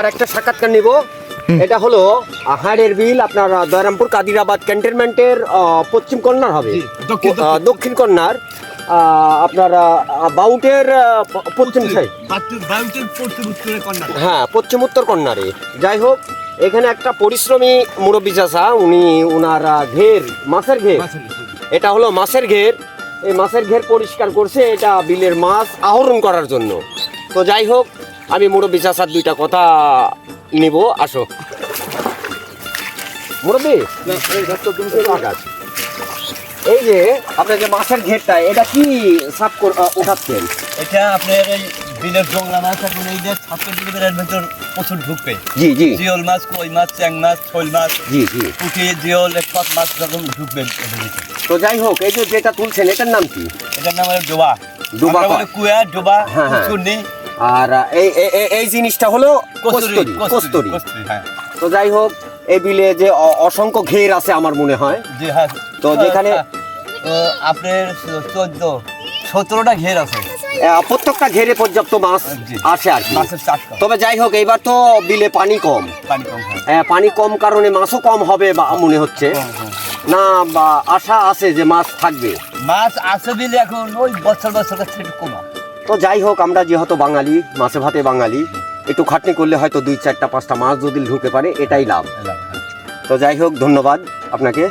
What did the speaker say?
আর একটা সাক্ষাৎকার নিব। এটা হলো হাড়ের বিল, আপনার দয়রামপুর কাদিরাবাদ ক্যান্টনমেন্টের পশ্চিম কর্নার হবে, দক্ষিণ কর্নার আপনার বাউটের পশ্চিম সাইড, হ্যাঁ পশ্চিম উত্তর কর্নারে। যাই হোক, এখানে একটা পরিশ্রমী মুরব্বী চাচা, উনি ওনার ঘের, মাছের ঘের, এটা হলো মাছের ঘের, এই মাছের ঘের পরিষ্কার করছে, এটা বিলের মাছ আহরণ করার জন্য। তো যাই হোক, আমি মুরব্বী চাচার দুইটা কথা নিব, আসো মুরব্বী। এই যে আপনার যে মাছের ঘেরটা, এটা কি সাফ উঠাচ্ছেন? এটা আপনার এই বিলের জংলা মাছ এখন এই যে ছাত্র বিলের ভিতর প্রচুর ঢুকবে। জি জি। জিওল মাছ, কই মাছ, চ্যাং মাছ, শোল মাছ, জি জি, পুঁটি, জিওল, সব মাছ যখন ঢুকবে। তো যাই হোক, এই যে যেটা তুলছেন এটার নাম কি? এটার নাম হলো ডোবা। ডোবা বলে কুয়া, ডোবা, হ্যাঁ, হ্যাঁ। কুচুরনি। আর এই জিনিসটা হলো কস্তুরি, কস্তুরি। হ্যাঁ। তো যাই হোক, এই বিলে যে অসংখ্য ঘের আছে আমার মনে হয়, জি হ্যাঁ। তো যেখানে আপনার 17টা ঘের আছে, প্রত্যেকটা ঘেরে পর্যাপ্ত মাছ জি। আসে আর কি। মাছের চাষ করা। তবে যাই হোক, এইবার তো বিলে পানি কম, পানি কম হয়। পানি কম কারণে মাছও কম হবে বা মনে হচ্ছে না, বা আশা আছে যে মাছ থাকবে। মাছ আছে বিলে এখন ওই বছর কাছে একটু কমা। তো যাই হোক, আমরা যেহেতু বাঙালি, মাছে ভাতে বাঙালি, একটু খাটনি করলে হয়তো 2, 4টা 5টা মাছ যদি ঢুকে পারে, এটাই লাভ। তো যাই হোক, ধন্যবাদ আপনাকে।